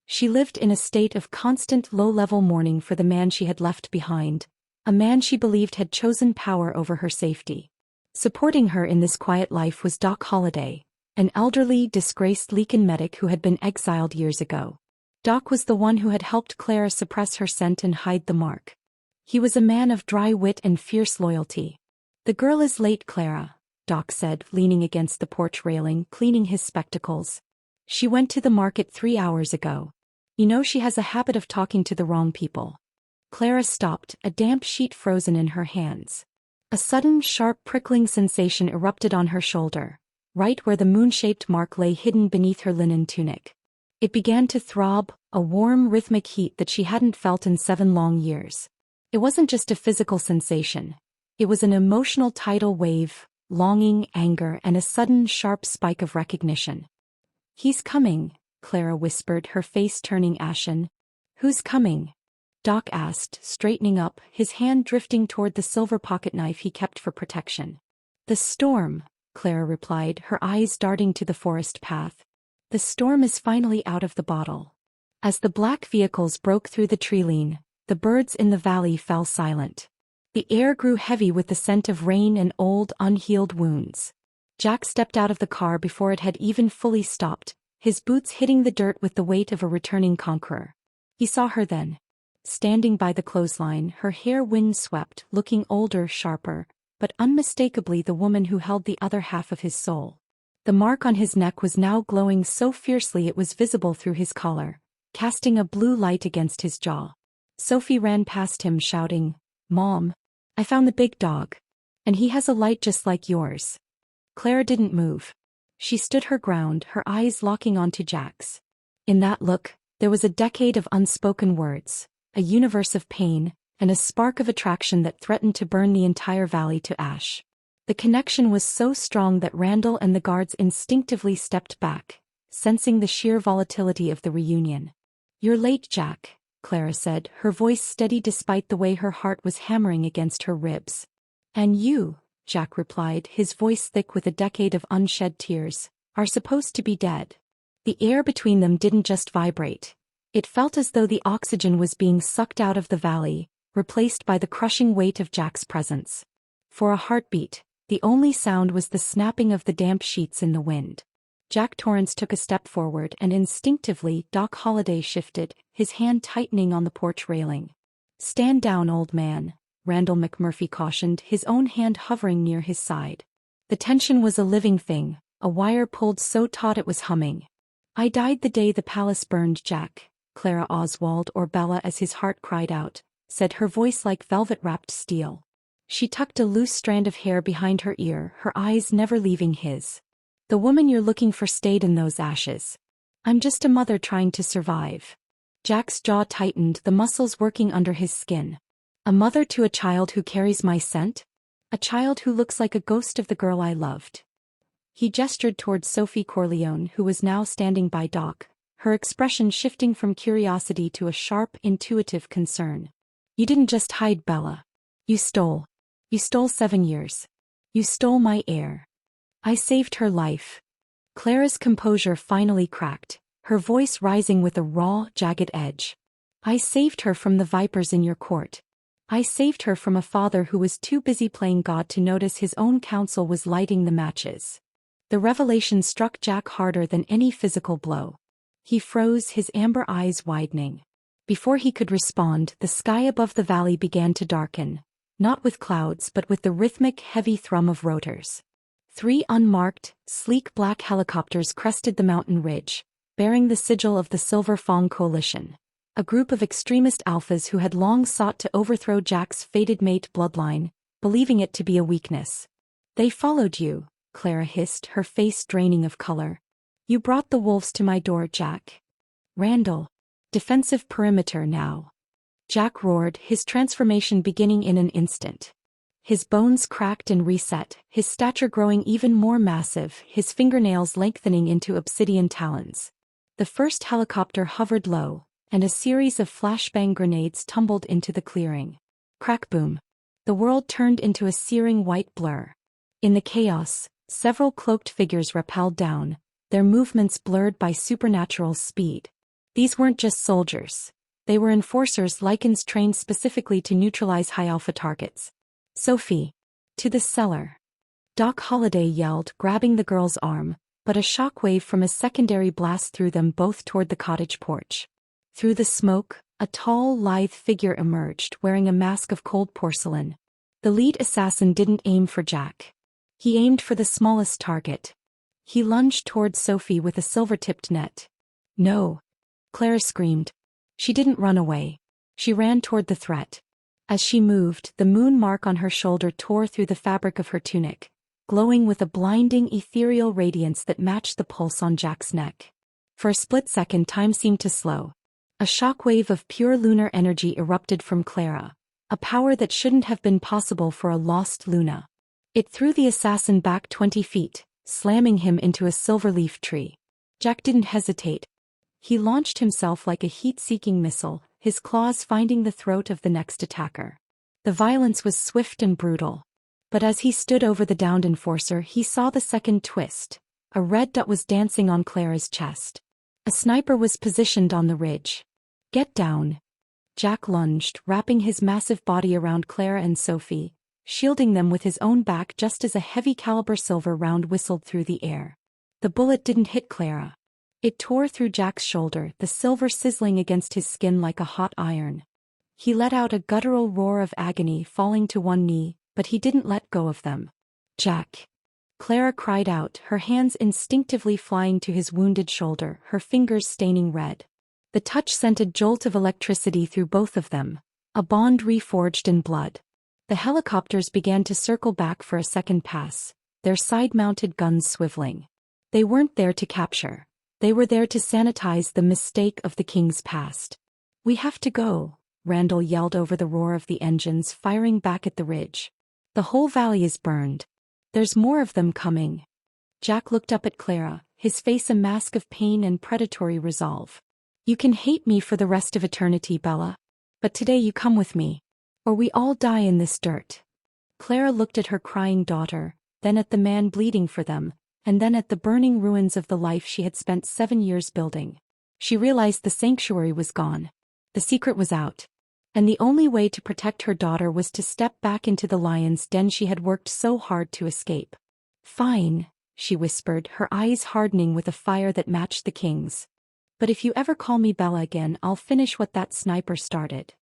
She lived in a state of constant low-level mourning for the man she had left behind, a man she believed had chosen power over her safety. Supporting her in this quiet life was Doc Holliday, an elderly, disgraced Lycan medic who had been exiled years ago. Doc was the one who had helped Clara suppress her scent and hide the mark. He was a man of dry wit and fierce loyalty. "The girl is late, Clara," Doc said, leaning against the porch railing, cleaning his spectacles. "She went to the market 3 hours ago. You know she has a habit of talking to the wrong people." Clara stopped, a damp sheet frozen in her hands. A sudden, sharp, prickling sensation erupted on her shoulder, right where the moon-shaped mark lay hidden beneath her linen tunic. It began to throb, a warm, rhythmic heat that she hadn't felt in 7 long years. It wasn't just a physical sensation. It was an emotional tidal wave, longing, anger, and a sudden, sharp spike of recognition. "He's coming," Clara whispered, her face turning ashen. "Who's coming?" Doc asked, straightening up, his hand drifting toward the silver pocketknife he kept for protection. "The storm," Clara replied, her eyes darting to the forest path. "The storm is finally out of the bottle." As the black vehicles broke through the tree-line, the birds in the valley fell silent. The air grew heavy with the scent of rain and old, unhealed wounds. Jack stepped out of the car before it had even fully stopped, his boots hitting the dirt with the weight of a returning conqueror. He saw her then. Standing by the clothesline, her hair wind-swept, looking older, sharper, but unmistakably the woman who held the other half of his soul. The mark on his neck was now glowing so fiercely it was visible through his collar, casting a blue light against his jaw. Sophie ran past him shouting, "Mom, I found the big dog. And he has a light just like yours." Clara didn't move. She stood her ground, her eyes locking onto Jack's. In that look, there was a decade of unspoken words, a universe of pain, and a spark of attraction that threatened to burn the entire valley to ash. The connection was so strong that Randall and the guards instinctively stepped back, sensing the sheer volatility of the reunion. "You're late, Jack," Clara said, her voice steady despite the way her heart was hammering against her ribs. "And you," Jack replied, his voice thick with a decade of unshed tears, "are supposed to be dead." The air between them didn't just vibrate. It felt as though the oxygen was being sucked out of the valley, replaced by the crushing weight of Jack's presence. For a heartbeat, the only sound was the snapping of the damp sheets in the wind. Jack Torrance took a step forward and instinctively Doc Holliday shifted, his hand tightening on the porch railing. "Stand down, old man," Randall McMurphy cautioned, his own hand hovering near his side. The tension was a living thing, a wire pulled so taut it was humming. "I died the day the palace burned, Jack," Clara Oswald, or Bella as his heart cried out, said, her voice like velvet-wrapped steel. She tucked a loose strand of hair behind her ear, her eyes never leaving his. "The woman you're looking for stayed in those ashes. I'm just a mother trying to survive." Jack's jaw tightened, the muscles working under his skin. "A mother to a child who carries my scent? A child who looks like a ghost of the girl I loved." He gestured towards Sophie Corleone, who was now standing by Doc, her expression shifting from curiosity to a sharp, intuitive concern. "You didn't just hide Bella. You stole. You stole 7 years. You stole my heir. I saved her life." Clara's composure finally cracked, her voice rising with a raw, jagged edge. "I saved her from the vipers in your court. I saved her from a father who was too busy playing God to notice his own counsel was lighting the matches." The revelation struck Jack harder than any physical blow. He froze, his amber eyes widening. Before he could respond, the sky above the valley began to darken, not with clouds but with the rhythmic, heavy thrum of rotors. 3 unmarked, sleek black helicopters crested the mountain ridge, bearing the sigil of the Silver Fang Coalition, a group of extremist alphas who had long sought to overthrow Jack's fated mate bloodline, believing it to be a weakness. "They followed you," Clara hissed, her face draining of color. "You brought the wolves to my door, Jack." "Randall. Defensive perimeter now." Jack roared, his transformation beginning in an instant. His bones cracked and reset, his stature growing even more massive, his fingernails lengthening into obsidian talons. The first helicopter hovered low, and a series of flashbang grenades tumbled into the clearing. Crack boom. The world turned into a searing white blur. In the chaos, several cloaked figures rappelled down, their movements blurred by supernatural speed. These weren't just soldiers. They were enforcers, Lycans trained specifically to neutralize high-alpha targets. Sophie. To the cellar. Doc Holliday yelled, grabbing the girl's arm, but a shockwave from a secondary blast threw them both toward the cottage porch. Through the smoke, a tall, lithe figure emerged, wearing a mask of cold porcelain. The lead assassin didn't aim for Jack. He aimed for the smallest target. He lunged toward Sophie with a silver-tipped net. No! Clara screamed. She didn't run away. She ran toward the threat. As she moved, the moon mark on her shoulder tore through the fabric of her tunic, glowing with a blinding ethereal radiance that matched the pulse on Jack's neck. For a split second, time seemed to slow. A shockwave of pure lunar energy erupted from Clara, a power that shouldn't have been possible for a lost Luna. It threw the assassin back 20 feet, slamming him into a silver-leaf tree. Jack didn't hesitate. He launched himself like a heat-seeking missile, his claws finding the throat of the next attacker. The violence was swift and brutal. But as he stood over the downed enforcer, he saw the second twist. A red dot was dancing on Clara's chest. A sniper was positioned on the ridge. Get down. Jack lunged, wrapping his massive body around Clara and Sophie, shielding them with his own back just as a heavy-caliber silver round whistled through the air. The bullet didn't hit Clara. It tore through Jack's shoulder, the silver sizzling against his skin like a hot iron. He let out a guttural roar of agony, falling to one knee, but he didn't let go of them. Jack! Clara cried out, her hands instinctively flying to his wounded shoulder, her fingers staining red. The touch sent a jolt of electricity through both of them, a bond reforged in blood. The helicopters began to circle back for a second pass, their side-mounted guns swiveling. They weren't there to capture. They were there to sanitize the mistake of the king's past. We have to go, Randall yelled over the roar of the engines firing back at the ridge. The whole valley is burned. There's more of them coming. Jack looked up at Clara, his face a mask of pain and predatory resolve. You can hate me for the rest of eternity, Bella. But today you come with me. Or we all die in this dirt. Clara looked at her crying daughter, then at the man bleeding for them, and then at the burning ruins of the life she had spent 7 years building. She realized the sanctuary was gone. The secret was out. And the only way to protect her daughter was to step back into the lion's den she had worked so hard to escape. Fine, she whispered, her eyes hardening with a fire that matched the king's. But if you ever call me Bella again, I'll finish what that sniper started.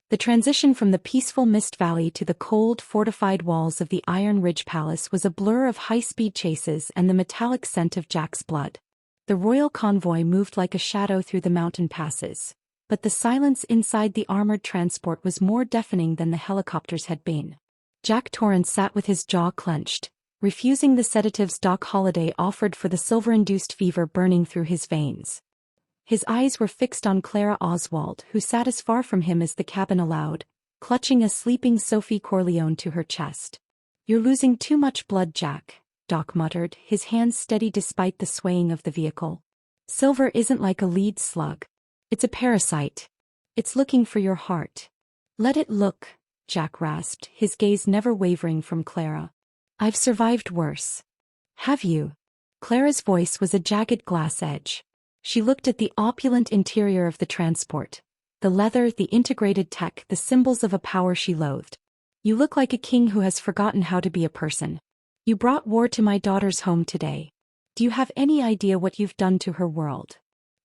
The transition from the peaceful Mist Valley to the cold, fortified walls of the Iron Ridge Palace was a blur of high-speed chases and the metallic scent of Jack's blood. The royal convoy moved like a shadow through the mountain passes, but the silence inside the armored transport was more deafening than the helicopters had been. Jack Torrance sat with his jaw clenched, refusing the sedatives Doc Holliday offered for the silver-induced fever burning through his veins. His eyes were fixed on Clara Oswald, who sat as far from him as the cabin allowed, clutching a sleeping Sophie Corleone to her chest. You're losing too much blood, Jack, Doc muttered, his hands steady despite the swaying of the vehicle. Silver isn't like a lead slug. It's a parasite. It's looking for your heart. Let it look, Jack rasped, his gaze never wavering from Clara. I've survived worse. Have you? Clara's voice was a jagged glass edge. She looked at the opulent interior of the transport. The leather, the integrated tech, the symbols of a power she loathed. You look like a king who has forgotten how to be a person. You brought war to my daughter's home today. Do you have any idea what you've done to her world?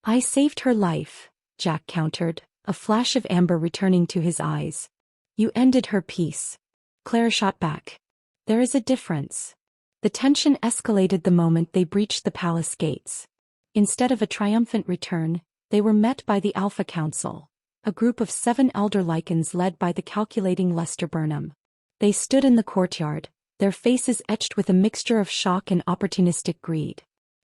I saved her life, Jack countered, a flash of amber returning to his eyes. You ended her peace. Clara shot back. There is a difference. The tension escalated the moment they breached the palace gates. Instead of a triumphant return, they were met by the Alpha Council, a group of 7 elder Lycans led by the calculating Lester Burnham. They stood in the courtyard, their faces etched with a mixture of shock and opportunistic greed.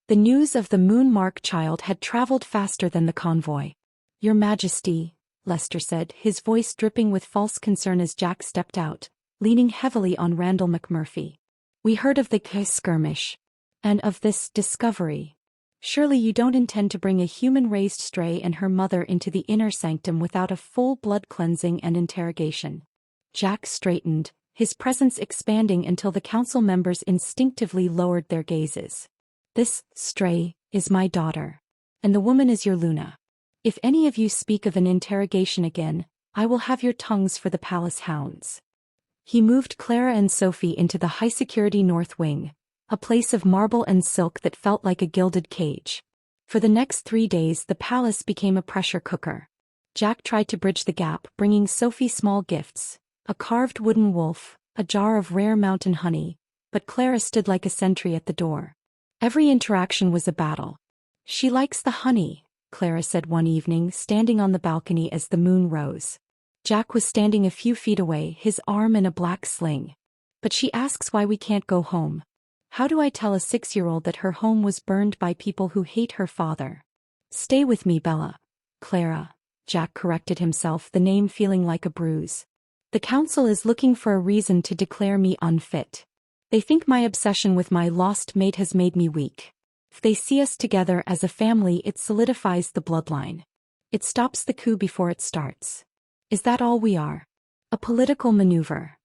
The news of the Moonmark child had traveled faster than the convoy. Your Majesty, Lester said, his voice dripping with false concern as Jack stepped out, leaning heavily on Randall McMurphy. We heard of the skirmish. And of this discovery. Surely you don't intend to bring a human-raised stray and her mother into the inner sanctum without a full blood cleansing and interrogation. Jack straightened, his presence expanding until the council members instinctively lowered their gazes. This stray is my daughter. And the woman is your Luna. If any of you speak of an interrogation again, I will have your tongues for the palace hounds. He moved Clara and Sophie into the high-security north wing, a place of marble and silk that felt like a gilded cage. For the next 3 days the palace became a pressure cooker. Jack tried to bridge the gap, bringing Sophie small gifts, a carved wooden wolf, a jar of rare mountain honey, but Clara stood like a sentry at the door. Every interaction was a battle. "She likes the honey," Clara said one evening, standing on the balcony as the moon rose. Jack was standing a few feet away, his arm in a black sling. "But she asks why we can't go home. How do I tell a 6-year-old that her home was burned by people who hate her father?" "Stay with me, Bella." "Clara," Jack corrected himself, the name feeling like a bruise. "The council is looking for a reason to declare me unfit. They think my obsession with my lost mate has made me weak. If they see us together as a family, it solidifies the bloodline. It stops the coup before it starts. Is that all we are? A political maneuver?"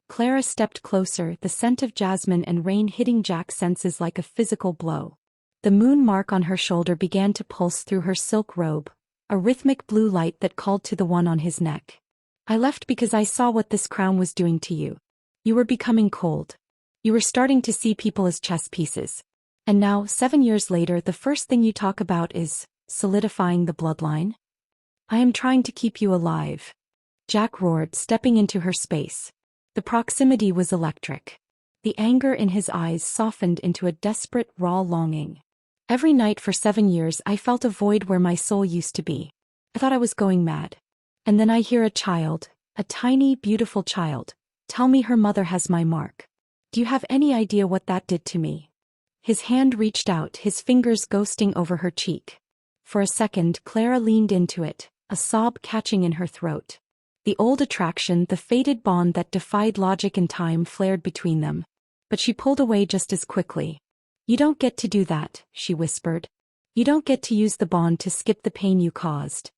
Clara stepped closer, the scent of jasmine and rain hitting Jack's senses like a physical blow. The moon mark on her shoulder began to pulse through her silk robe, a rhythmic blue light that called to the one on his neck. "I left because I saw what this crown was doing to you. You were becoming cold. You were starting to see people as chess pieces. And now, 7 years later, the first thing you talk about is solidifying the bloodline? I am trying to keep you alive." Jack roared, stepping into her space. The proximity was electric. The anger in his eyes softened into a desperate, raw longing. "Every night for 7 years I felt a void where my soul used to be. I thought I was going mad. And then I hear a child, a tiny, beautiful child, tell me her mother has my mark. Do you have any idea what that did to me?" His hand reached out, his fingers ghosting over her cheek. For a second Clara leaned into it, a sob catching in her throat. The old attraction, the fated bond that defied logic and time, flared between them. But she pulled away just as quickly. "You don't get to do that," she whispered. "You don't get to use the bond to skip the pain you caused."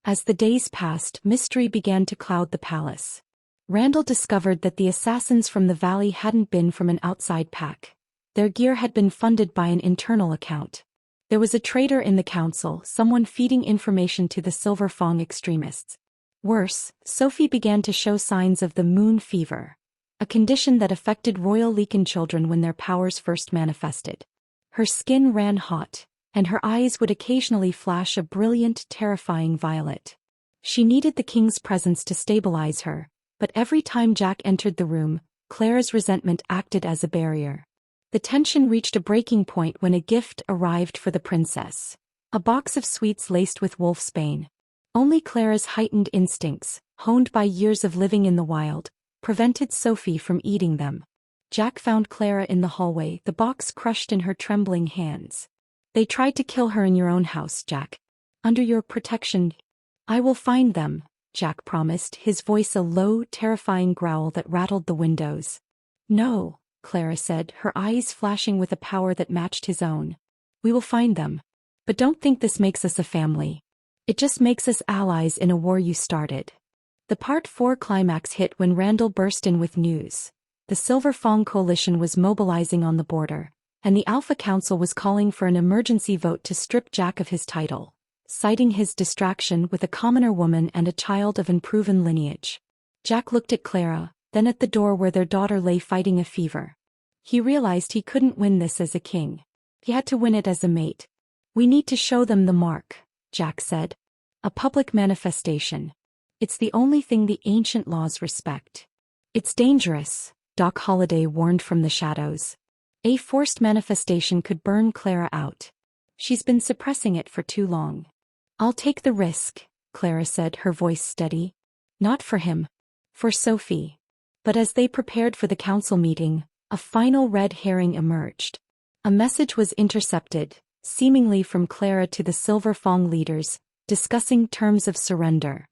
As the days passed, mystery began to cloud the palace. Randall discovered that the assassins from the valley hadn't been from an outside pack. Their gear had been funded by an internal account. There was a traitor in the council, someone feeding information to the Silver Fang extremists. Worse, Sophie began to show signs of the moon fever, a condition that affected royal Lycan children when their powers first manifested. Her skin ran hot, and her eyes would occasionally flash a brilliant, terrifying violet. She needed the king's presence to stabilize her, but every time Jack entered the room, Clara's resentment acted as a barrier. The tension reached a breaking point when a gift arrived for the princess. A box of sweets laced with wolfsbane. Only Clara's heightened instincts, honed by years of living in the wild, prevented Sophie from eating them. Jack found Clara in the hallway, the box crushed in her trembling hands. "They tried to kill her in your own house, Jack. Under your protection." "I will find them," Jack promised, his voice a low, terrifying growl that rattled the windows. "No," Clara said, her eyes flashing with a power that matched his own. "We will find them. But don't think this makes us a family. It just makes us allies in a war you started." The Part 4 climax hit when Randall burst in with news. The Silver Fang coalition was mobilizing on the border, and the Alpha Council was calling for an emergency vote to strip Jack of his title, citing his distraction with a commoner woman and a child of unproven lineage. Jack looked at Clara, then at the door where their daughter lay fighting a fever. He realized he couldn't win this as a king. He had to win it as a mate. "We need to show them the mark," Jack said. "A public manifestation. It's the only thing the ancient laws respect." "It's dangerous," Doc Holliday warned from the shadows. "A forced manifestation could burn Clara out. She's been suppressing it for too long." "I'll take the risk," Clara said, her voice steady. "Not for him. For Sophie." But as they prepared for the council meeting, a final red herring emerged. A message was intercepted, seemingly from Clara to the Silver Fang leaders, discussing terms of surrender.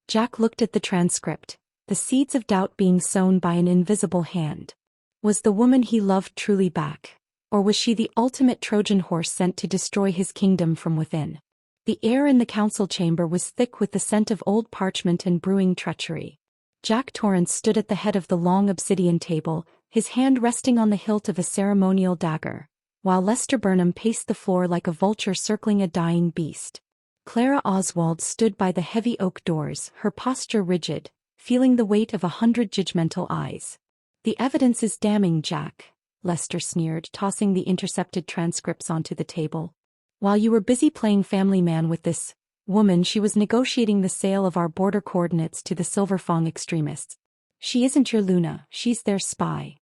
Jack looked at the transcript, the seeds of doubt being sown by an invisible hand. Was the woman he loved truly back, or was she the ultimate Trojan horse sent to destroy his kingdom from within? The air in the council chamber was thick with the scent of old parchment and brewing treachery. Jack Torrance stood at the head of the long obsidian table, his hand resting on the hilt of a ceremonial dagger, while Lester Burnham paced the floor like a vulture circling a dying beast. Clara Oswald stood by the heavy oak doors, her posture rigid, feeling the weight of 100 judgmental eyes. "The evidence is damning, Jack," Lester sneered, tossing the intercepted transcripts onto the table. "While you were busy playing family man with this woman, she was negotiating the sale of our border coordinates to the Silver Fang extremists. She isn't your Luna, she's their spy."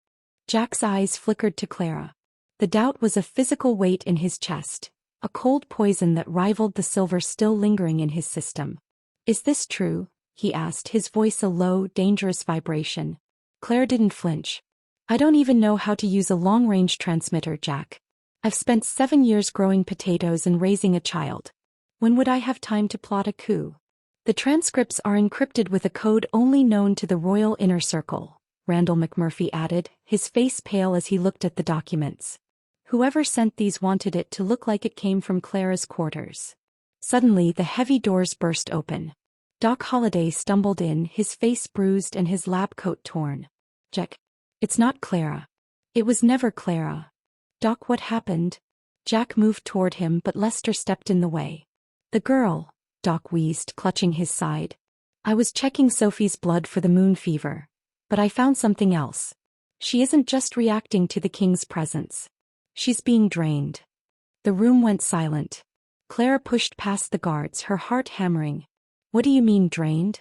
Jack's eyes flickered to Clara. The doubt was a physical weight in his chest, a cold poison that rivaled the silver still lingering in his system. "Is this true?" he asked, his voice a low, dangerous vibration. Claire didn't flinch. "I don't even know how to use a long-range transmitter, Jack. I've spent 7 years growing potatoes and raising a child. When would I have time to plot a coup?" "The transcripts are encrypted with a code only known to the Royal Inner Circle," Randall McMurphy added, his face pale as he looked at the documents. "Whoever sent these wanted it to look like it came from Clara's quarters." Suddenly the heavy doors burst open. Doc Holliday stumbled in, his face bruised and his lab coat torn. "Jack, it's not Clara. It was never Clara." "Doc, what happened?" Jack moved toward him, but Lester stepped in the way. "The girl," Doc wheezed, clutching his side. "I was checking Sophie's blood for the moon fever. But I found something else. She isn't just reacting to the king's presence. She's being drained." The room went silent. Clara pushed past the guards, her heart hammering. "What do you mean, drained?"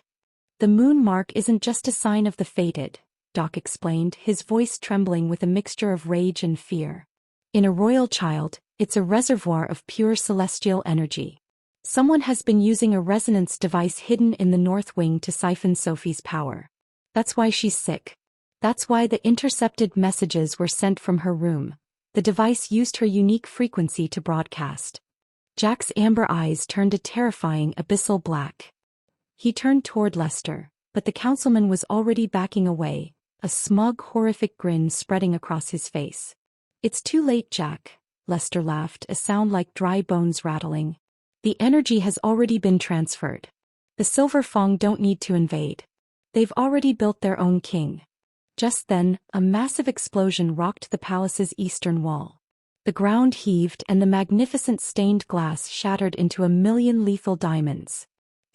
"The moon mark isn't just a sign of the fated," Doc explained, his voice trembling with a mixture of rage and fear. "In a royal child, it's a reservoir of pure celestial energy. Someone has been using a resonance device hidden in the north wing to siphon Sophie's power. That's why she's sick. That's why the intercepted messages were sent from her room. The device used her unique frequency to broadcast." Jack's amber eyes turned a terrifying abyssal black. He turned toward Lester, but the councilman was already backing away, a smug, horrific grin spreading across his face. "It's too late, Jack," Lester laughed, a sound like dry bones rattling. "The energy has already been transferred. The Silver Fang don't need to invade. They've already built their own king." Just then, a massive explosion rocked the palace's eastern wall. The ground heaved and the magnificent stained glass shattered into a million lethal diamonds.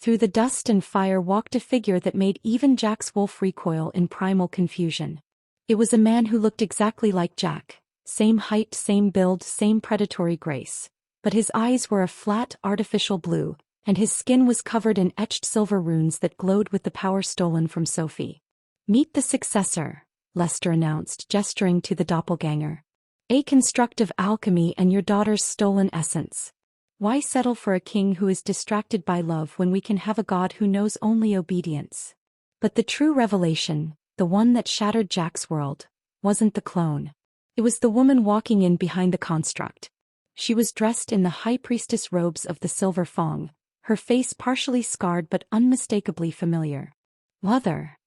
Through the dust and fire walked a figure that made even Jack's wolf recoil in primal confusion. It was a man who looked exactly like Jack, same height, same build, same predatory grace. But his eyes were a flat, artificial blue, and his skin was covered in etched silver runes that glowed with the power stolen from Sophie. "Meet the successor," Lester announced, gesturing to the doppelganger. "A construct of alchemy and your daughter's stolen essence. Why settle for a king who is distracted by love when we can have a god who knows only obedience?" But the true revelation, the one that shattered Jack's world, wasn't the clone. It was the woman walking in behind the construct. She was dressed in the high priestess robes of the Silver Fang, her face partially scarred but unmistakably familiar. "Mother!"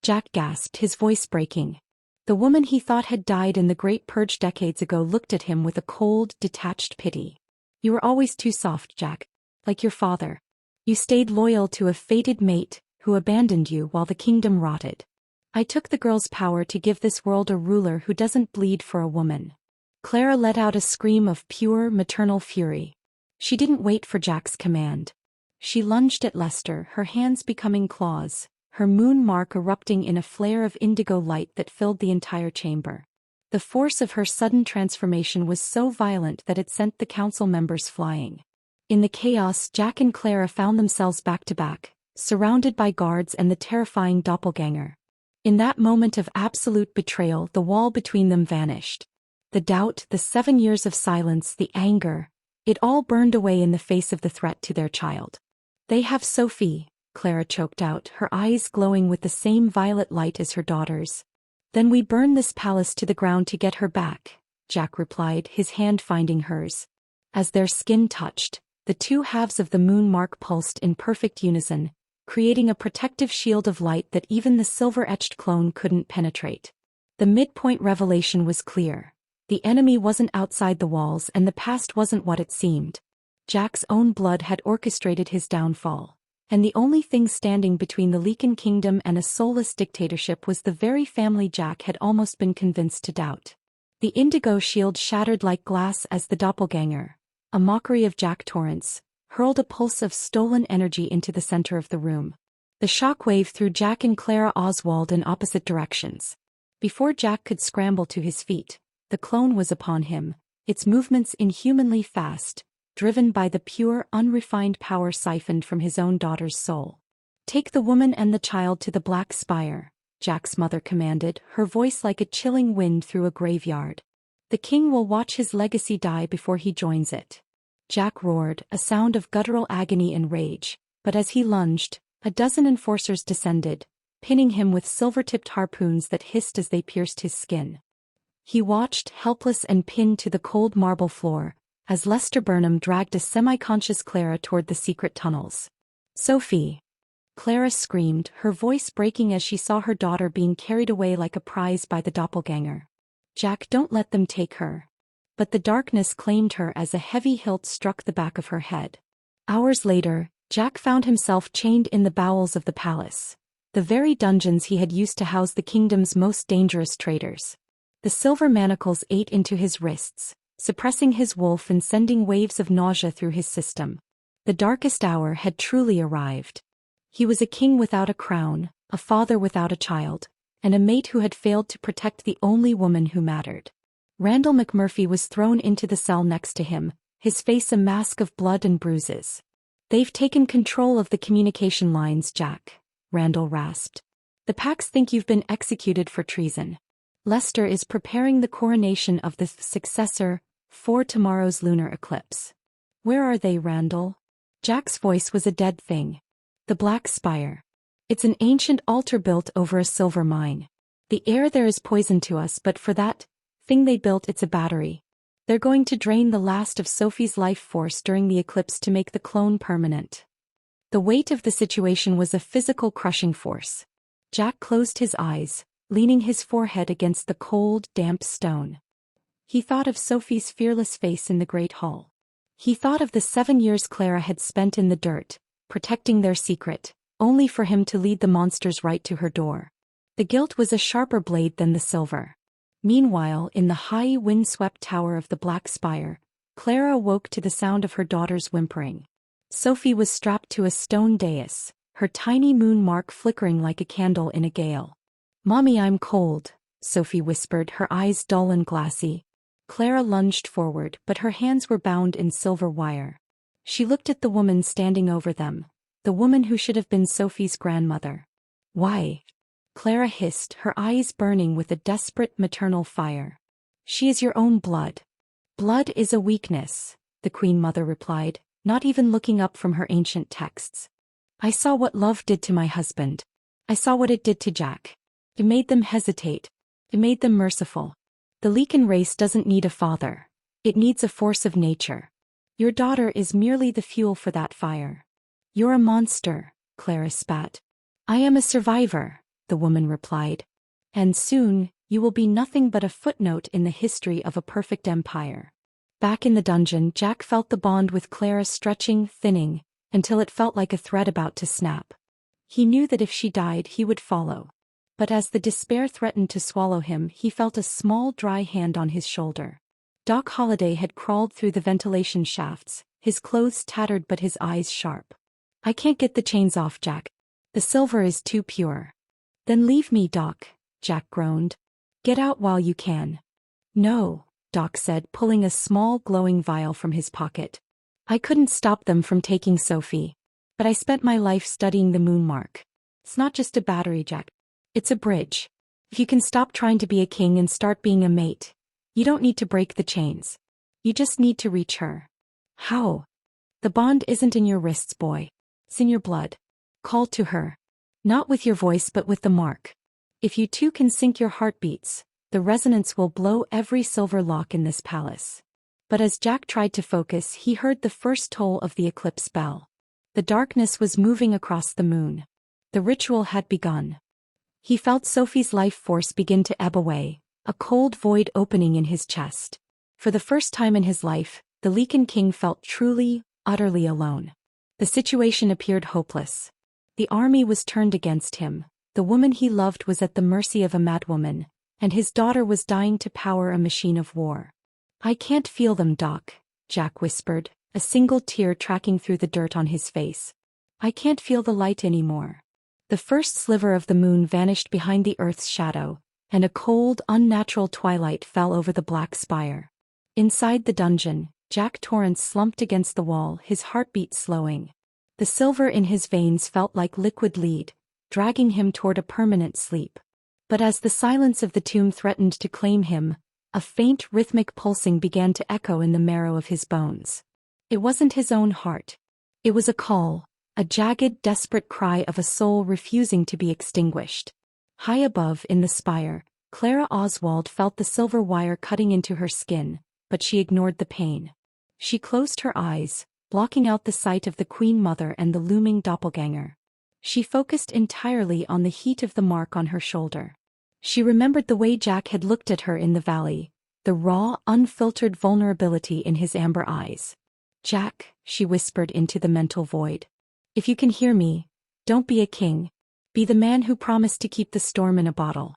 Jack gasped, his voice breaking. The woman he thought had died in the Great Purge decades ago looked at him with a cold, detached pity. "You were always too soft, Jack. Like your father. You stayed loyal to a fated mate who abandoned you while the kingdom rotted. I took the girl's power to give this world a ruler who doesn't bleed for a woman." Clara let out a scream of pure, maternal fury. She didn't wait for Jack's command. She lunged at Lester, her hands becoming claws, her moon mark erupting in a flare of indigo light that filled the entire chamber. The force of her sudden transformation was so violent that it sent the council members flying. In the chaos, Jack and Clara found themselves back to back, surrounded by guards and the terrifying doppelganger. In that moment of absolute betrayal, the wall between them vanished. The doubt, the 7 years of silence, the anger, it all burned away in the face of the threat to their child. "They have Sophie," Clara choked out, her eyes glowing with the same violet light as her daughter's. "Then we burn this palace to the ground to get her back," Jack replied, his hand finding hers. As their skin touched, the two halves of the moon mark pulsed in perfect unison, creating a protective shield of light that even the silver-etched clone couldn't penetrate. The midpoint revelation was clear. The enemy wasn't outside the walls and the past wasn't what it seemed. Jack's own blood had orchestrated his downfall. And the only thing standing between the Lycan kingdom and a soulless dictatorship was the very family Jack had almost been convinced to doubt. The indigo shield shattered like glass as the doppelganger, a mockery of Jack Torrance, hurled a pulse of stolen energy into the center of the room. The shockwave threw Jack and Clara Oswald in opposite directions. Before Jack could scramble to his feet, the clone was upon him, its movements inhumanly fast, driven by the pure, unrefined power siphoned from his own daughter's soul. "Take the woman and the child to the Black Spire," Jack's mother commanded, her voice like a chilling wind through a graveyard. "The king will watch his legacy die before he joins it." Jack roared, a sound of guttural agony and rage, but as he lunged, a dozen enforcers descended, pinning him with silver-tipped harpoons that hissed as they pierced his skin. He watched, helpless and pinned to the cold marble floor, as Lester Burnham dragged a semi-conscious Clara toward the secret tunnels. "Sophie!" Clara screamed, her voice breaking as she saw her daughter being carried away like a prize by the doppelganger. "Jack, don't let them take her." But the darkness claimed her as a heavy hilt struck the back of her head. Hours later, Jack found himself chained in the bowels of the palace, the very dungeons he had used to house the kingdom's most dangerous traitors. The silver manacles ate into his wrists, suppressing his wolf and sending waves of nausea through his system. The darkest hour had truly arrived. He was a king without a crown, a father without a child, and a mate who had failed to protect the only woman who mattered. Randall McMurphy was thrown into the cell next to him, his face a mask of blood and bruises. "They've taken control of the communication lines, Jack," Randall rasped. "The Pax think you've been executed for treason. Lester is preparing the coronation of the successor for tomorrow's lunar eclipse." "Where are they, Randall?" Jack's voice was a dead thing. "The Black Spire. It's an ancient altar built over a silver mine. The air there is poison to us, but for that thing they built, it's a battery. They're going to drain the last of Sophie's life force during the eclipse to make the clone permanent." The weight of the situation was a physical crushing force. Jack closed his eyes, leaning his forehead against the cold, damp stone. He thought of Sophie's fearless face in the great hall. He thought of the 7 years Clara had spent in the dirt, protecting their secret, only for him to lead the monsters right to her door. The guilt was a sharper blade than the silver. Meanwhile, in the high, wind-swept tower of the Black Spire, Clara awoke to the sound of her daughter's whimpering. Sophie was strapped to a stone dais, her tiny moon mark flickering like a candle in a gale. "Mommy, I'm cold," Sophie whispered, her eyes dull and glassy. Clara lunged forward, but her hands were bound in silver wire. She looked at the woman standing over them, the woman who should have been Sophie's grandmother. "Why?" Clara hissed, her eyes burning with a desperate maternal fire. "She is your own blood." "Blood is a weakness," the Queen Mother replied, not even looking up from her ancient texts. "I saw what love did to my husband. I saw what it did to Jack. It made them hesitate. It made them merciful. The Lycan race doesn't need a father. It needs a force of nature. Your daughter is merely the fuel for that fire." "You're a monster," Clara spat. "I am a survivor," the woman replied. "And soon, you will be nothing but a footnote in the history of a perfect empire." Back in the dungeon, Jack felt the bond with Clara stretching, thinning, until it felt like a thread about to snap. He knew that if she died, he would follow. But as the despair threatened to swallow him, he felt a small, dry hand on his shoulder. Doc Holliday had crawled through the ventilation shafts, his clothes tattered but his eyes sharp. "I can't get the chains off, Jack. The silver is too pure." "Then leave me, Doc," Jack groaned. "Get out while you can." "No," Doc said, pulling a small glowing vial from his pocket. "I couldn't stop them from taking Sophie. But I spent my life studying the moon mark. It's not just a battery, Jack. It's a bridge. If you can stop trying to be a king and start being a mate, you don't need to break the chains. You just need to reach her." "How?" "The bond isn't in your wrists, boy. It's in your blood. Call to her. Not with your voice but with the mark. If you two can sync your heartbeats, the resonance will blow every silver lock in this palace." But as Jack tried to focus, he heard the first toll of the eclipse bell. The darkness was moving across the moon. The ritual had begun. He felt Sophie's life force begin to ebb away, a cold void opening in his chest. For the first time in his life, the Lycan King felt truly, utterly alone. The situation appeared hopeless. The army was turned against him, the woman he loved was at the mercy of a madwoman, and his daughter was dying to power a machine of war. "I can't feel them, Doc," Jack whispered, a single tear tracking through the dirt on his face. I can't feel the light anymore. The first sliver of the moon vanished behind the earth's shadow, and a cold, unnatural twilight fell over the black spire. Inside the dungeon, Jack Torrance slumped against the wall, his heartbeat slowing. The silver in his veins felt like liquid lead, dragging him toward a permanent sleep. But as the silence of the tomb threatened to claim him, a faint rhythmic pulsing began to echo in the marrow of his bones. It wasn't his own heart. It was a call, a jagged, desperate cry of a soul refusing to be extinguished. High above in the spire, Clara Oswald felt the silver wire cutting into her skin, but she ignored the pain. She closed her eyes, blocking out the sight of the Queen Mother and the looming doppelganger. She focused entirely on the heat of the mark on her shoulder. She remembered the way Jack had looked at her in the valley, the raw, unfiltered vulnerability in his amber eyes. "Jack," she whispered into the mental void. "If you can hear me, don't be a king. Be the man who promised to keep the storm in a bottle.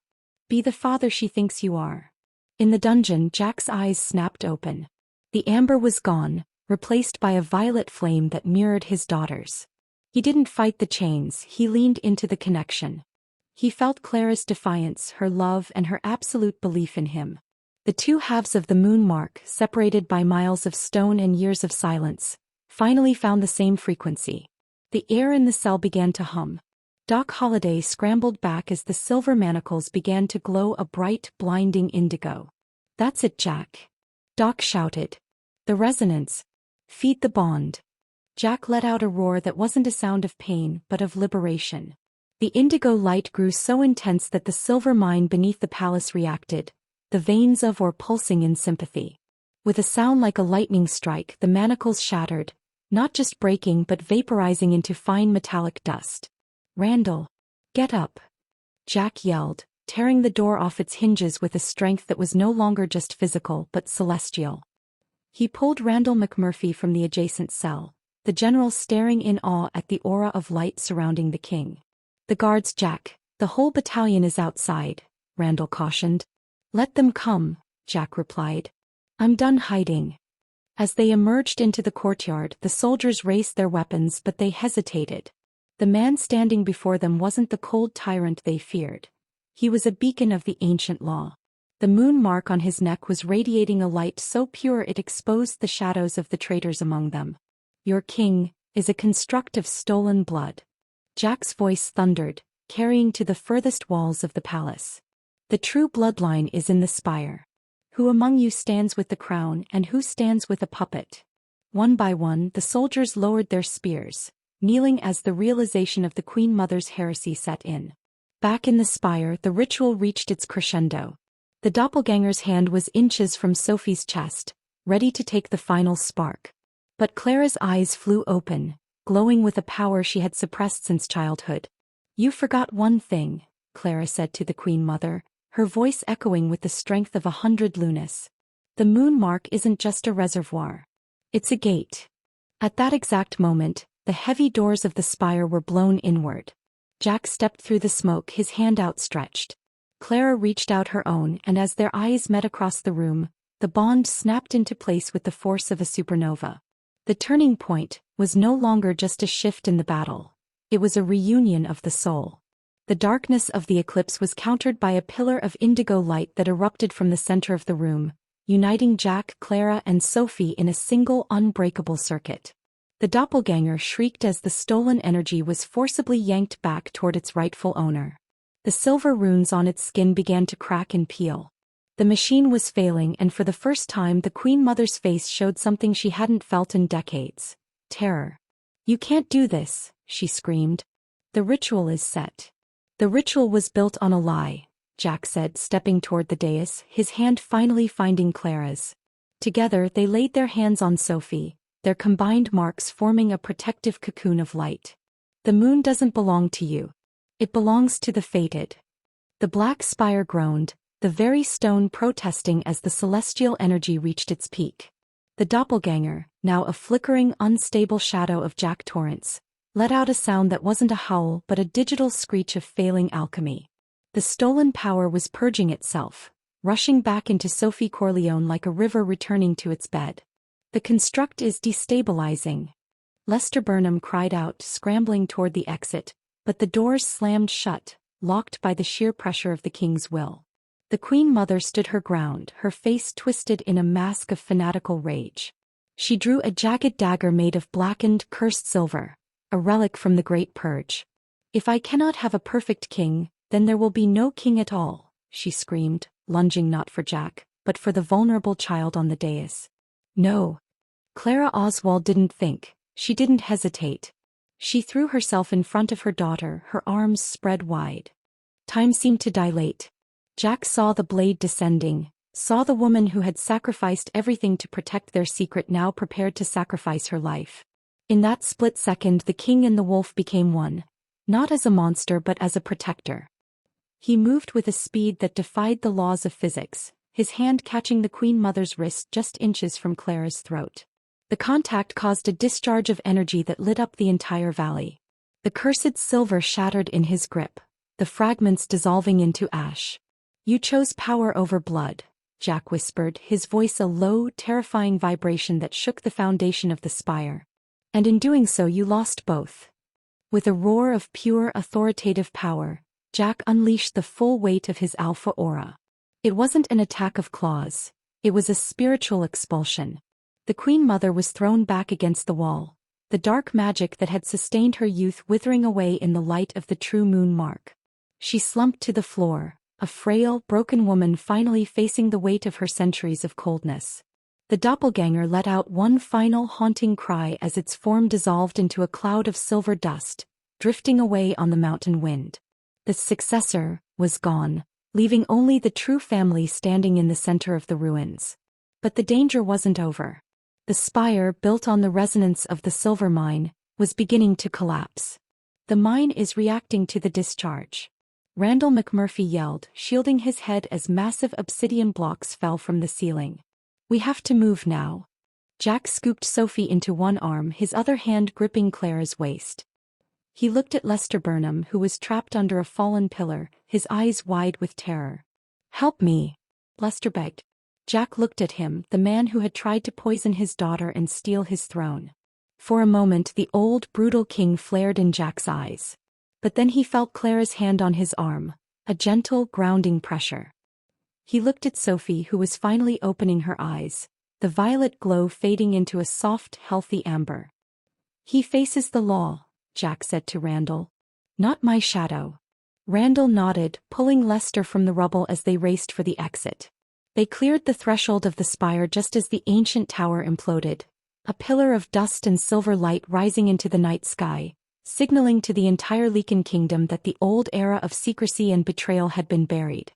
Be the father she thinks you are." In the dungeon, Jack's eyes snapped open. The amber was gone, replaced by a violet flame that mirrored his daughter's. He didn't fight the chains, he leaned into the connection. He felt Clara's defiance, her love, and her absolute belief in him. The two halves of the moon mark, separated by miles of stone and years of silence, finally found the same frequency. The air in the cell began to hum. Doc Holliday scrambled back as the silver manacles began to glow a bright, blinding indigo. "That's it, Jack," Doc shouted. "The resonance. Feed the bond." Jack let out a roar that wasn't a sound of pain but of liberation. The indigo light grew so intense that the silver mine beneath the palace reacted, the veins of or pulsing in sympathy. With a sound like a lightning strike, the manacles shattered, not just breaking but vaporizing into fine metallic dust. "Randall, get up," Jack yelled, tearing the door off its hinges with a strength that was no longer just physical but celestial. He pulled Randall McMurphy from the adjacent cell, the general staring in awe at the aura of light surrounding the king. "The guards, Jack, the whole battalion is outside," Randall cautioned. "Let them come," Jack replied. "I'm done hiding." As they emerged into the courtyard, the soldiers raised their weapons, but they hesitated. The man standing before them wasn't the cold tyrant they feared. He was a beacon of the ancient law. The moon mark on his neck was radiating a light so pure it exposed the shadows of the traitors among them. "Your king is a construct of stolen blood," Jack's voice thundered, carrying to the furthest walls of the palace. "The true bloodline is in the spire. Who among you stands with the crown and who stands with a puppet?" One by one, the soldiers lowered their spears, kneeling as the realization of the Queen Mother's heresy set in. Back in the spire, the ritual reached its crescendo. The doppelganger's hand was inches from Sophie's chest, ready to take the final spark. But Clara's eyes flew open, glowing with a power she had suppressed since childhood. "You forgot one thing," Clara said to the Queen Mother, her voice echoing with the strength of 100 lunas. "The moon mark isn't just a reservoir. It's a gate." At that exact moment, the heavy doors of the spire were blown inward. Jack stepped through the smoke, his hand outstretched. Clara reached out her own, and as their eyes met across the room, the bond snapped into place with the force of a supernova. The turning point was no longer just a shift in the battle. It was a reunion of the soul. The darkness of the eclipse was countered by a pillar of indigo light that erupted from the center of the room, uniting Jack, Clara, and Sophie in a single unbreakable circuit. The doppelganger shrieked as the stolen energy was forcibly yanked back toward its rightful owner. The silver runes on its skin began to crack and peel. The machine was failing, and for the first time the Queen Mother's face showed something she hadn't felt in decades: terror. "You can't do this," she screamed. "The ritual is set." "The ritual was built on a lie," Jack said, stepping toward the dais, his hand finally finding Clara's. Together they laid their hands on Sophie, their combined marks forming a protective cocoon of light. "The moon doesn't belong to you. It belongs to the fated." The black spire groaned, the very stone protesting as the celestial energy reached its peak. The doppelganger, now a flickering, unstable shadow of Jack Torrance, let out a sound that wasn't a howl but a digital screech of failing alchemy. The stolen power was purging itself, rushing back into Sophie Corleone like a river returning to its bed. The construct is destabilizing. Lester Burnham cried out, scrambling toward the exit, but the doors slammed shut, locked by the sheer pressure of the king's will. The Queen Mother stood her ground, her face twisted in a mask of fanatical rage. She drew a jagged dagger made of blackened, cursed silver, a relic from the Great Purge. "If I cannot have a perfect king, then there will be no king at all," she screamed, lunging not for Jack, but for the vulnerable child on the dais. No. Clara Oswald didn't think. She didn't hesitate. She threw herself in front of her daughter, her arms spread wide. Time seemed to dilate. Jack saw the blade descending, saw the woman who had sacrificed everything to protect their secret now prepared to sacrifice her life. In that split second, the king and the wolf became one, not as a monster but as a protector. He moved with a speed that defied the laws of physics, his hand catching the Queen Mother's wrist just inches from Clara's throat. The contact caused a discharge of energy that lit up the entire valley. The cursed silver shattered in his grip, the fragments dissolving into ash. "You chose power over blood," Jack whispered, his voice a low, terrifying vibration that shook the foundation of the spire. "And in doing so you lost both." With a roar of pure, authoritative power, Jack unleashed the full weight of his alpha aura. It wasn't an attack of claws. It was a spiritual expulsion. The Queen Mother was thrown back against the wall, the dark magic that had sustained her youth withering away in the light of the true moon mark. She slumped to the floor, a frail, broken woman finally facing the weight of her centuries of coldness. The doppelganger let out one final haunting cry as its form dissolved into a cloud of silver dust, drifting away on the mountain wind. The successor was gone, leaving only the true family standing in the center of the ruins. But the danger wasn't over. The spire, built on the resonance of the silver mine, was beginning to collapse. "The mine is reacting to the discharge," Randall McMurphy yelled, shielding his head as massive obsidian blocks fell from the ceiling. "We have to move now." Jack scooped Sophie into one arm, his other hand gripping Clara's waist. He looked at Lester Burnham, who was trapped under a fallen pillar, his eyes wide with terror. "Help me," Lester begged. Jack looked at him, the man who had tried to poison his daughter and steal his throne. For a moment the old, brutal king flared in Jack's eyes. But then he felt Clara's hand on his arm, a gentle, grounding pressure. He looked at Sophie, who was finally opening her eyes, the violet glow fading into a soft, healthy amber. "He faces the law," Jack said to Randall. "Not my shadow." Randall nodded, pulling Lester from the rubble as they raced for the exit. They cleared the threshold of the spire just as the ancient tower imploded, a pillar of dust and silver light rising into the night sky, signaling to the entire Lycan kingdom that the old era of secrecy and betrayal had been buried.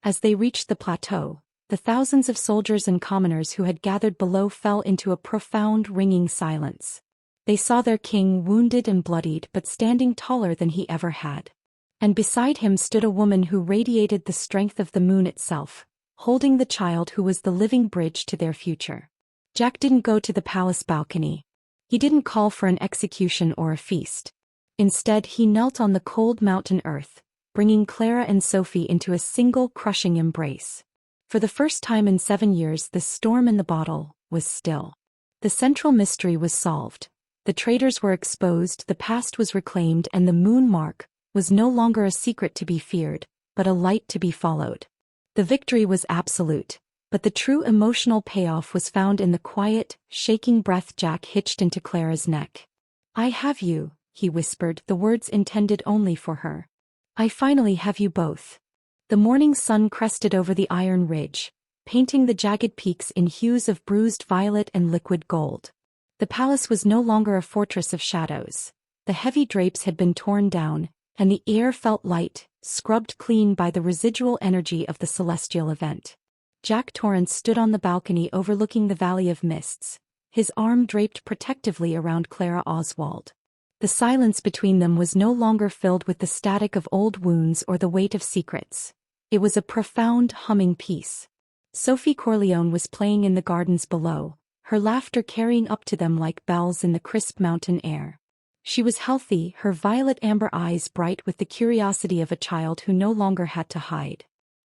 As they reached the plateau, the thousands of soldiers and commoners who had gathered below fell into a profound, ringing silence. They saw their king wounded and bloodied but standing taller than he ever had. And beside him stood a woman who radiated the strength of the moon itself, holding the child who was the living bridge to their future. Jack didn't go to the palace balcony. He didn't call for an execution or a feast. Instead, he knelt on the cold mountain earth, bringing Clara and Sophie into a single crushing embrace. For the first time in 7 years, the storm in the bottle was still. The central mystery was solved. The traitors were exposed, the past was reclaimed, and the moon mark was no longer a secret to be feared, but a light to be followed. The victory was absolute, but the true emotional payoff was found in the quiet, shaking breath Jack hitched into Clara's neck. "I have you," he whispered, the words intended only for her. "I finally have you both." The morning sun crested over the iron ridge, painting the jagged peaks in hues of bruised violet and liquid gold. The palace was no longer a fortress of shadows. The heavy drapes had been torn down, and the air felt light, scrubbed clean by the residual energy of the celestial event. Jack Torrance stood on the balcony overlooking the Valley of Mists, his arm draped protectively around Clara Oswald. The silence between them was no longer filled with the static of old wounds or the weight of secrets. It was a profound, humming peace. Sophie Corleone was playing in the gardens below, her laughter carrying up to them like bells in the crisp mountain air. She was healthy, her violet-amber eyes bright with the curiosity of a child who no longer had to hide.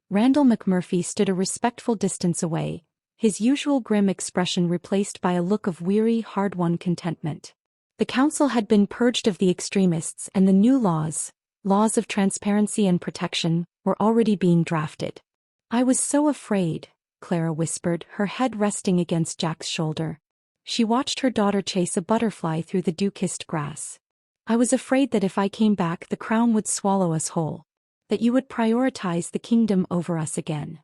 Randall McMurphy stood a respectful distance away, his usual grim expression replaced by a look of weary, hard-won contentment. The council had been purged of the extremists, and the new laws of transparency and protection, were already being drafted. "I was so afraid," Clara whispered, her head resting against Jack's shoulder. She watched her daughter chase a butterfly through the dew-kissed grass. "I was afraid that if I came back the crown would swallow us whole. That you would prioritize the kingdom over us again."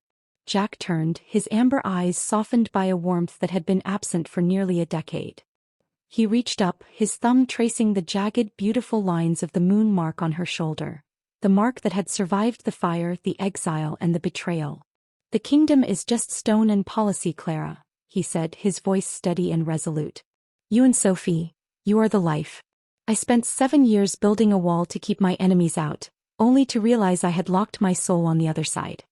Jack turned, his amber eyes softened by a warmth that had been absent for nearly a decade. He reached up, his thumb tracing the jagged, beautiful lines of the moon mark on her shoulder. The mark that had survived the fire, the exile, and the betrayal. "The kingdom is just stone and policy, Clara," he said, his voice steady and resolute. "You and Sophie, you are the life. I spent 7 years building a wall to keep my enemies out, only to realize I had locked my soul on the other side.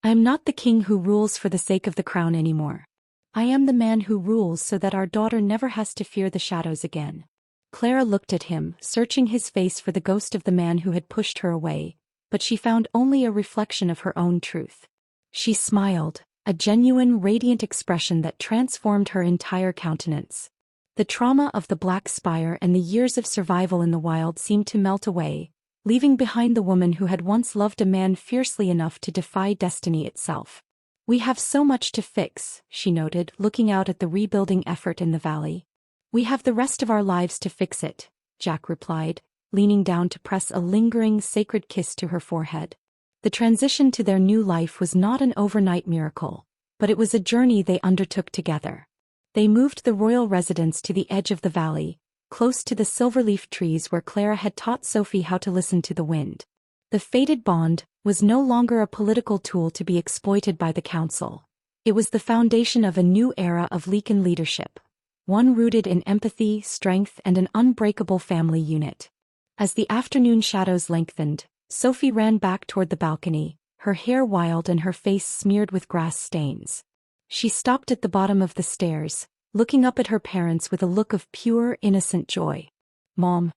I am not the king who rules for the sake of the crown anymore. I am the man who rules so that our daughter never has to fear the shadows again." Clara looked at him, searching his face for the ghost of the man who had pushed her away, but she found only a reflection of her own truth. She smiled, a genuine, radiant expression that transformed her entire countenance. The trauma of the Black Spire and the years of survival in the wild seemed to melt away, leaving behind the woman who had once loved a man fiercely enough to defy destiny itself. "We have so much to fix," she noted, looking out at the rebuilding effort in the valley. "We have the rest of our lives to fix it," Jack replied, leaning down to press a lingering, sacred kiss to her forehead. The transition to their new life was not an overnight miracle, but it was a journey they undertook together. They moved the royal residence to the edge of the valley, close to the silverleaf trees where Clara had taught Sophie how to listen to the wind. The fated bond was no longer a political tool to be exploited by the council. It was the foundation of a new era of Lycan leadership, one rooted in empathy, strength, and an unbreakable family unit. As the afternoon shadows lengthened, Sophie ran back toward the balcony, her hair wild and her face smeared with grass stains. She stopped at the bottom of the stairs, looking up at her parents with a look of pure, innocent joy. "Mom,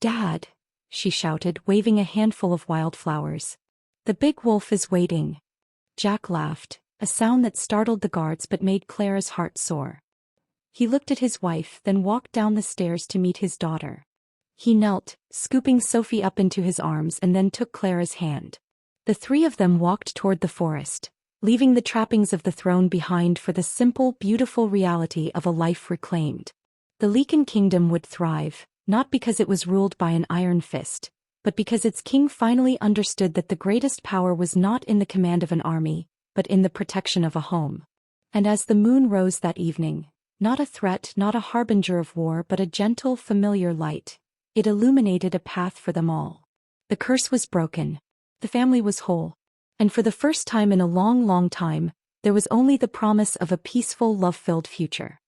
Dad," she shouted, waving a handful of wildflowers. "The big wolf is waiting." Jack laughed, a sound that startled the guards but made Clara's heart soar. He looked at his wife, then walked down the stairs to meet his daughter. He knelt, scooping Sophie up into his arms, and then took Clara's hand. The three of them walked toward the forest, leaving the trappings of the throne behind for the simple, beautiful reality of a life reclaimed. The Lycan kingdom would thrive, not because it was ruled by an iron fist, but because its king finally understood that the greatest power was not in the command of an army, but in the protection of a home. And as the moon rose that evening, not a threat, not a harbinger of war, but a gentle, familiar light, it illuminated a path for them all. The curse was broken. The family was whole. And for the first time in a long, long time, there was only the promise of a peaceful, love-filled future.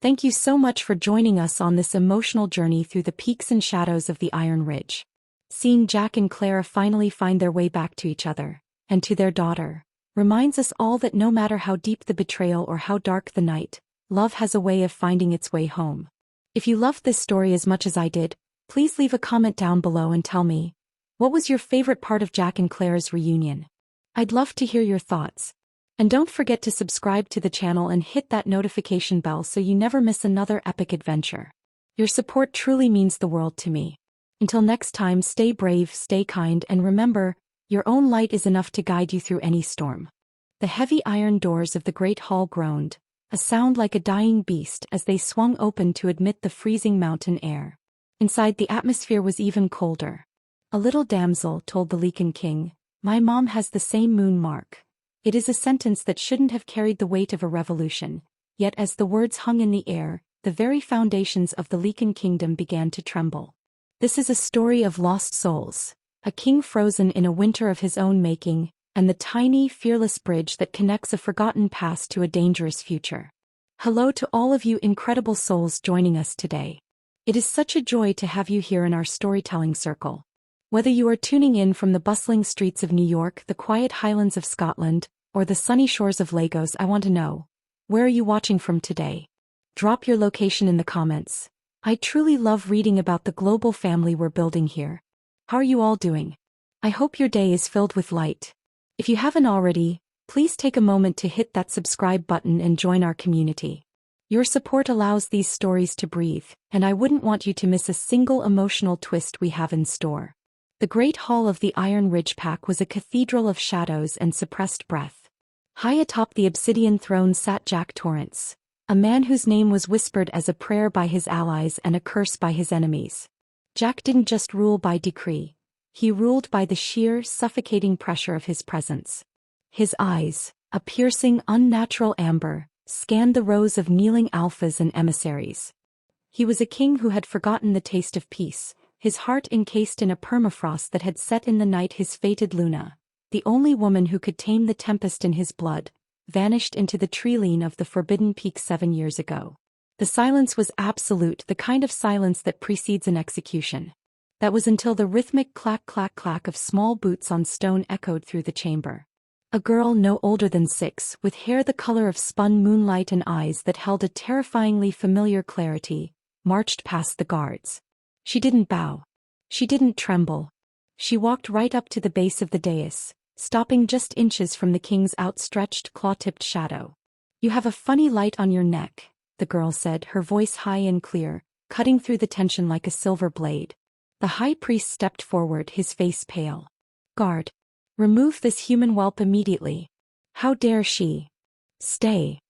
Thank you so much for joining us on this emotional journey through the peaks and shadows of the Iron Ridge. Seeing Jack and Clara finally find their way back to each other, and to their daughter, reminds us all that no matter how deep the betrayal or how dark the night, love has a way of finding its way home. If you loved this story as much as I did, please leave a comment down below and tell me, what was your favorite part of Jack and Clara's reunion? I'd love to hear your thoughts. And don't forget to subscribe to the channel and hit that notification bell so you never miss another epic adventure. Your support truly means the world to me. Until next time, stay brave, stay kind, and remember, your own light is enough to guide you through any storm. The heavy iron doors of the great hall groaned, a sound like a dying beast as they swung open to admit the freezing mountain air. Inside, the atmosphere was even colder. A little damsel told the Lycan King, "My mom has the same moon mark." It is a sentence that shouldn't have carried the weight of a revolution, yet as the words hung in the air, the very foundations of the Lycan kingdom began to tremble. This is a story of lost souls, a king frozen in a winter of his own making, and the tiny, fearless bridge that connects a forgotten past to a dangerous future. Hello to all of you incredible souls joining us today. It is such a joy to have you here in our storytelling circle. Whether you are tuning in from the bustling streets of New York, the quiet highlands of Scotland, or the sunny shores of Lagos, I want to know, where are you watching from today? Drop your location in the comments. I truly love reading about the global family we're building here. How are you all doing? I hope your day is filled with light. If you haven't already, Please take a moment to hit that subscribe button and join our community. Your support allows these stories to breathe, and I wouldn't want you to miss a single emotional twist we have in store. The Great Hall of the Iron Ridge Pack was a cathedral of shadows and suppressed breath. High atop the obsidian throne sat Jack Torrance, a man whose name was whispered as a prayer by his allies and a curse by his enemies. Jack didn't just rule by decree. He ruled by the sheer, suffocating pressure of his presence. His eyes, a piercing, unnatural amber, scanned the rows of kneeling alphas and emissaries. He was a king who had forgotten the taste of peace, his heart encased in a permafrost that had set in the night. His fated Luna, the only woman who could tame the tempest in his blood, vanished into the tree-line of the Forbidden Peak 7 years ago. The silence was absolute, the kind of silence that precedes an execution. That was until the rhythmic clack-clack-clack of small boots on stone echoed through the chamber. A girl no older than 6, with hair the color of spun moonlight and eyes that held a terrifyingly familiar clarity, marched past the guards. She didn't bow. She didn't tremble. She walked right up to the base of the dais, stopping just inches from the king's outstretched claw-tipped shadow. "You have a funny light on your neck," the girl said, her voice high and clear, cutting through the tension like a silver blade. The high priest stepped forward, his face pale. "Guard. Remove this human whelp immediately. How dare she?" "Stay."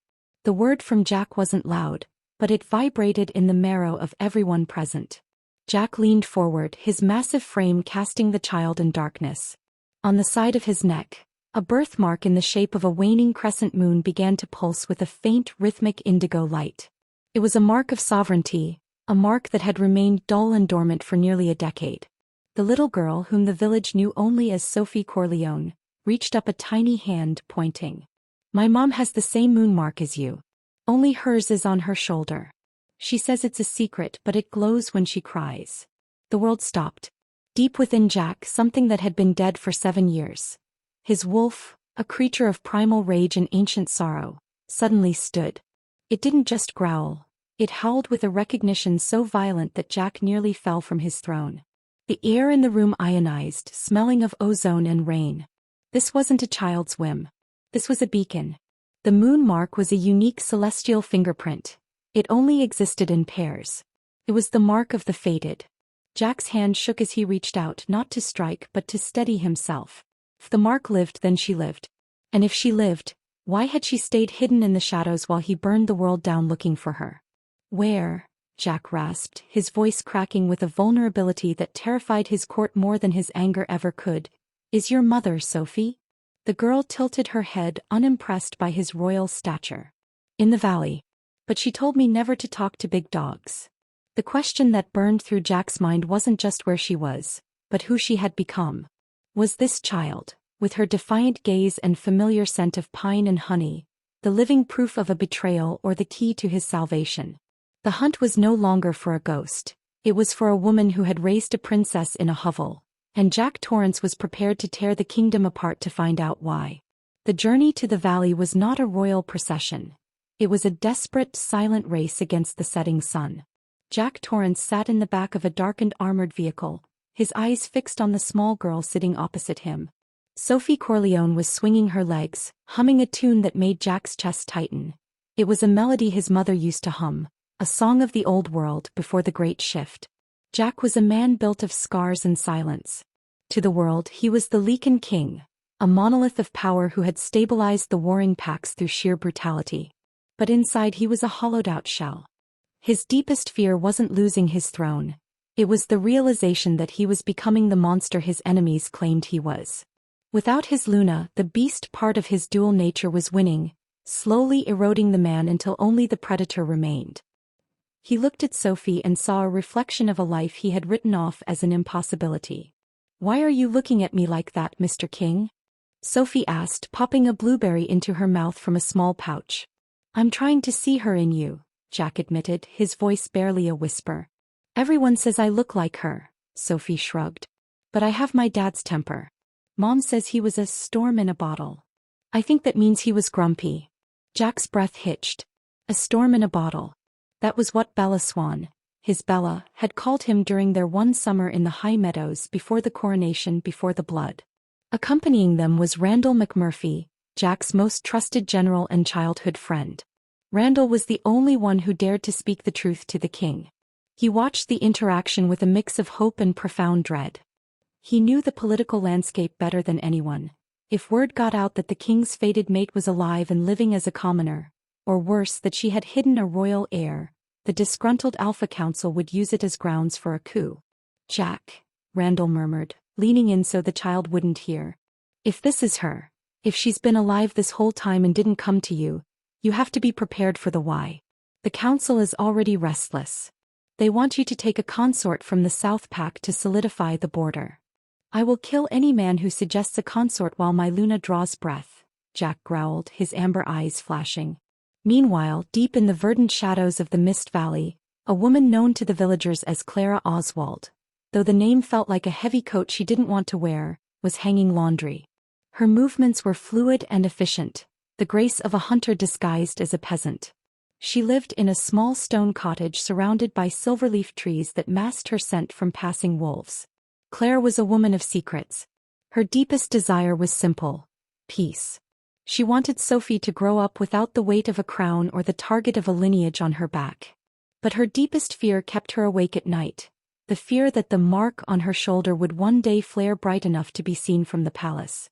The word from Jack wasn't loud, but it vibrated in the marrow of everyone present. Jack leaned forward, his massive frame casting the child in darkness. On the side of his neck, a birthmark in the shape of a waning crescent moon began to pulse with a faint, rhythmic indigo light. It was a mark of sovereignty, a mark that had remained dull and dormant for nearly a decade. The little girl, whom the village knew only as Sophie Corleone, reached up a tiny hand, pointing. "My mom has the same moon mark as you. Only hers is on her shoulder. She says it's a secret, but it glows when she cries." The world stopped. Deep within Jack, something that had been dead for 7 years. His wolf, a creature of primal rage and ancient sorrow, suddenly stood. It didn't just growl. It howled with a recognition so violent that Jack nearly fell from his throne. The air in the room ionized, smelling of ozone and rain. This wasn't a child's whim. This was a beacon. The moon mark was a unique celestial fingerprint. It only existed in pairs. It was the mark of the fated. Jack's hand shook as he reached out, not to strike but to steady himself. If the mark lived, then she lived. And if she lived, why had she stayed hidden in the shadows while he burned the world down looking for her? "Where?" Jack rasped, his voice cracking with a vulnerability that terrified his court more than his anger ever could. "Is your mother, Sophie?" The girl tilted her head, unimpressed by his royal stature. "In the valley. But she told me never to talk to big dogs." The question that burned through Jack's mind wasn't just where she was, but who she had become. Was this child, with her defiant gaze and familiar scent of pine and honey, the living proof of a betrayal or the key to his salvation? The hunt was no longer for a ghost. It was for a woman who had raised a princess in a hovel, and Jack Torrance was prepared to tear the kingdom apart to find out why. The journey to the valley was not a royal procession. It was a desperate, silent race against the setting sun. Jack Torrance sat in the back of a darkened armored vehicle, his eyes fixed on the small girl sitting opposite him. Sophie Corleone was swinging her legs, humming a tune that made Jack's chest tighten. It was a melody his mother used to hum, a song of the old world before the great shift. Jack was a man built of scars and silence. To the world, he was the Lycan King, a monolith of power who had stabilized the warring packs through sheer brutality. But inside he was a hollowed-out shell. His deepest fear wasn't losing his throne. It was the realization that he was becoming the monster his enemies claimed he was. Without his Luna, the beast part of his dual nature was winning, slowly eroding the man until only the predator remained. He looked at Sophie and saw a reflection of a life he had written off as an impossibility. "Why are you looking at me like that, Mr. King?" Sophie asked, popping a blueberry into her mouth from a small pouch. "I'm trying to see her in you," Jack admitted, his voice barely a whisper. "Everyone says I look like her," Sophie shrugged. "But I have my dad's temper. Mom says he was a storm in a bottle. I think that means he was grumpy." Jack's breath hitched. A storm in a bottle. That was what Bella Swan, his Bella, had called him during their one summer in the high meadows before the coronation, before the blood. Accompanying them was Randall McMurphy, Jack's most trusted general and childhood friend. Randall was the only one who dared to speak the truth to the king. He watched the interaction with a mix of hope and profound dread. He knew the political landscape better than anyone. If word got out that the king's fated mate was alive and living as a commoner, or worse that she had hidden a royal heir, the disgruntled Alpha Council would use it as grounds for a coup. "Jack," Randall murmured, leaning in so the child wouldn't hear. "If this is her, if she's been alive this whole time and didn't come to you, you have to be prepared for the why. The council is already restless. They want you to take a consort from the South Pack to solidify the border." "I will kill any man who suggests a consort while my Luna draws breath," Jack growled, his amber eyes flashing. Meanwhile, deep in the verdant shadows of the Mist Valley, a woman known to the villagers as Clara Oswald, though the name felt like a heavy coat she didn't want to wear, was hanging laundry. Her movements were fluid and efficient, the grace of a hunter disguised as a peasant. She lived in a small stone cottage surrounded by silverleaf trees that masked her scent from passing wolves. Claire was a woman of secrets. Her deepest desire was simple: peace. She wanted Sophie to grow up without the weight of a crown or the target of a lineage on her back. But her deepest fear kept her awake at night, the fear that the mark on her shoulder would one day flare bright enough to be seen from the palace.